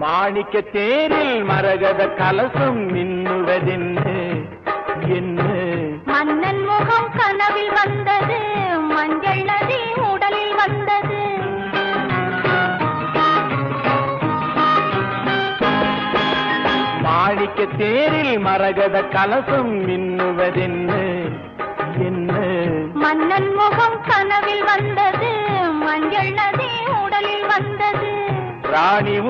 மாணிக்க தேரில் மரகத கலசம் மின்னுவதென்னு என்ன? மன்னன் முகம் கனவில் வந்தது, மஞ்சள் நதி உடலில் வந்தது. மாணிக்க தேரில் மரகத கலசம் மின்னுவதென்னு என்ன? மன்னன் முகம் கனவில் வந்தது, மஞ்சள் நதி உடலில் வந்தது. ராணி